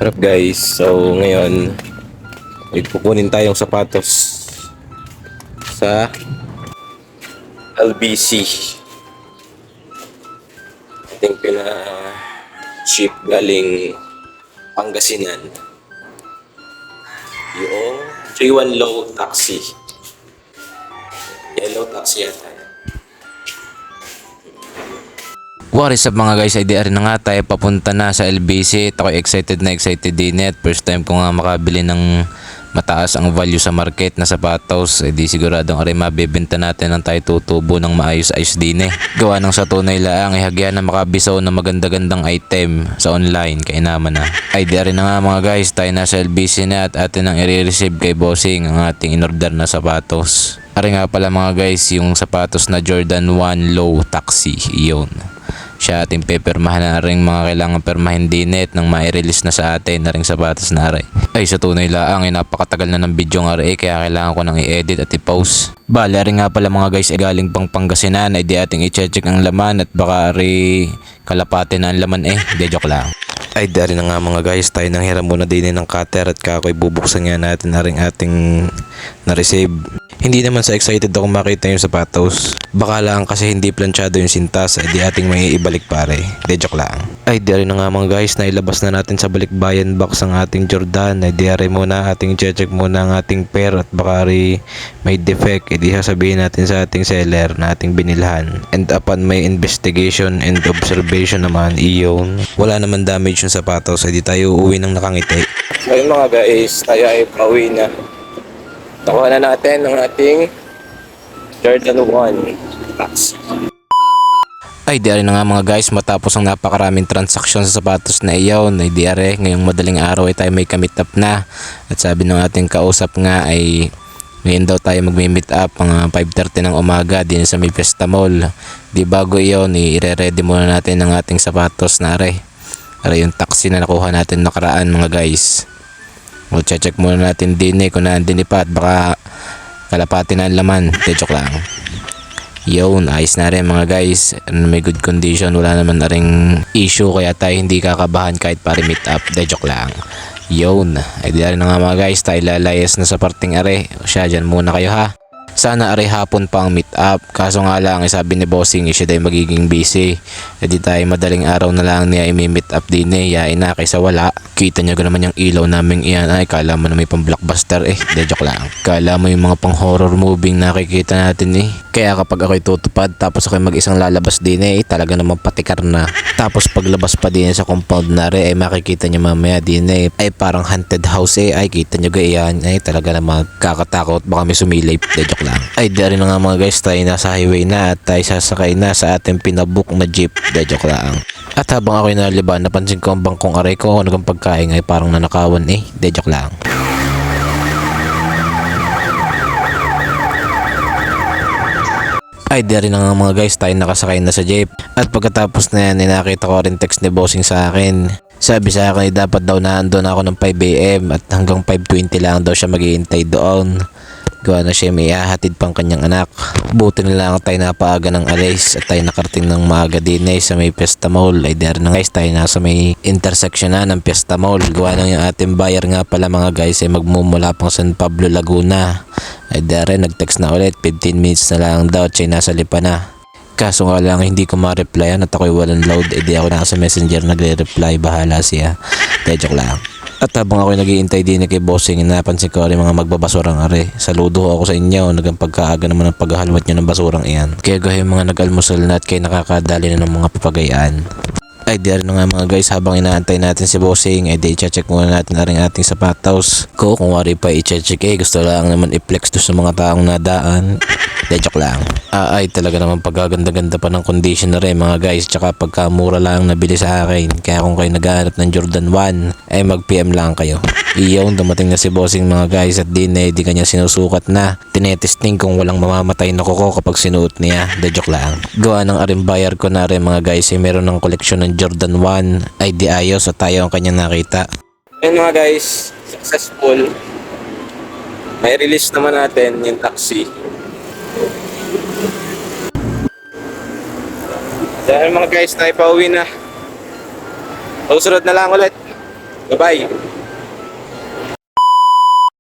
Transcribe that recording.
Harap guys, so ngayon may kukunin tayong sapatos sa LBC. Ating pina-ship galing Pangasinan. Yung 31 Low Taxi. Yellow taxi yata. What is up mga guys, ay di rin na nga tayo papunta na sa LBC. Ako excited din net. First time ko nga makabili ng mataas ang value sa market na sapatos. Ay di siguradong aray mabibenta natin ng tayo tutubo ng maayos-ayos din eh. Gawa ng sa tunay laang ihagyan na makabisaw na maganda-gandang item sa online kaya naman na. Ay di rin na nga mga guys, tayo na sa LBC na at atin ang i-receive kay bossing ang ating in-order na sapatos. Ari nga pala mga guys, yung sapatos na Jordan 1 Low Taxi, iyon. Siya ating pepermahan na rin mga kailangan permahin din net nang mai-release na sa atin na ring sapatos na aray. Ay sa tunay laang ay napakatagal na ng video ng aray kaya kailangan ko nang i-edit at i-post. Bale rin nga pala mga guys ay galing pang Pangasinan ay di ating i-check ang laman at baka aray kalapatin na ang laman di joke lang. Ay dari na nga mga guys, tayo nang hiram muna din ng cutter at kakoy bubuksan nga natin na rin ating na-receive. Hindi naman sa excited ako makita yung sapatos. Baka lang kasi hindi planchado yung sintas ay di ating may ibalik pare. De joke lang. Ay di rin na nga mga guys, nailabas na natin sa balikbayan box ang ating Jordan. Ay di rin muna ating check muna ang ating pair at baka rin may defect. Ay di sasabihin natin sa ating seller na ating binilhan. And upon may investigation and observation naman iyon, wala naman damage yung sapatos ay di tayo uuwi ng nakangiti. So yun mga guys, tayo ay pauwi na. Nakuha na natin ang ating Jordan 1 Taxi. Ay di na nga mga guys, matapos ang napakaraming transaksyon sa sapatos na iyon ay di ngayong madaling araw ay tayo may ka-meet up na. At sabi ng ating kausap nga ay ngayon daw tayo magme-meet up mga 5:30 ng umaga din sa may Fiesta Mall. Di bago iyon, i-ready muna natin ang ating sapatos na aray yung taxi na nakuha natin nakaraan mga guys. O check muna natin din kung nandun pa at baka kalapati na ang laman. Joke lang. Yun, ayos na rin mga guys. May good condition, wala naman na ring issue kaya tayo hindi kakabahan kahit para meet up. Joke lang. Yun, ay di na nga mga guys, tayo lalayas na sa parting are. O siya, dyan muna kayo ha. Sana aray hapon pa ang meet up. Kaso nga lang sabi ni bossing siya day magiging busy. E di tayo madaling araw na lang niya i-meet up din yain na kaysa wala. Kita nyo naman yung ilaw namin iyan ay kala mo na may pang blockbuster De joke lang. Kala mo yung mga pang horror movie nakikita natin Kaya kapag ako'y tutupad tapos ako'y mag-isang lalabas din talaga namang patikar na. Tapos paglabas pa din sa compound na ay makikita nyo mamaya din ay parang haunted house ay kita nyo gayan ay talaga namang kakatakot baka may sumilip. De joke lang. Ay di rin na nga mga guys, tayo nasa highway na at tayo sasakay na sa ating pinabook na jeep. De joke lang. At habang ako'y naliban, napansin ko ang bangkong aray ko ano kang pagkain ay parang nanakawan De joke lang. Ay di rin na nga mga guys, tayo nakasakay na sa jeep. At pagkatapos na yan, nakita ko rin text ni bossing sa akin. Sabi sa akin dapat daw naandun ako ng 5 AM at hanggang 5:20 lang daw siya maghihintay doon. Gawa na siya may hahatid pang kanyang anak. Buti na lang tayo napaaga ng alis at tayo nakarating ng maaga din sa may Fiesta Mall. Ay di na guys, tayo nasa may intersection na ng Fiesta Mall. Gawa na yung ating buyer nga pala mga guys ay magmumula pang San Pablo, Laguna. Ay di nag-text na ulit 15 minutes na lang daw at siya nasa lipa na. Kaso nga lang hindi ko ma-replyan at ako'y walang load. Di ako na sa messenger nagre-reply, bahala siya. De joke lang. At habang ako'y naghihintay din kay bossing, napansin ko rin mga magbabasurang are. Saludo ako sa inyo, nagang pagkaaga naman ang paghahalwat nyo ng basurang iyan. Kaya gaya mga nag-almusal na at kayo nakakadali na ng mga papagayaan. Ay di rin nga mga guys, habang inaantay natin si bossing ay di i-check muna natin na rin ating sapatos ko. Kung wari pa i-check gusto lang naman i-flex to sa mga taong nadaan. De joke lang. Ay talaga naman pagkaganda-ganda pa ng condition na rin mga guys. Tsaka pagkamura lang nabili sa akin. Kaya kung kayo naghahanap ng Jordan 1 ay mag-PM lang kayo. Iyon, dumating na si bossing mga guys at di kanya sinusukat na. Tinetesting kung walang mamamatay na kuko kapag sinuot niya. De joke lang. Gawa ng aring buyer ko na rin mga guys ay meron ng koleksyon ng Jordan 1 ay di ayos at tayo ang kanyang nakita. Ayun mga guys, successful. May release naman natin yung taxi. Dahil mga guys, tayo pauwi na. Susunod na lang ulit. Bye-bye!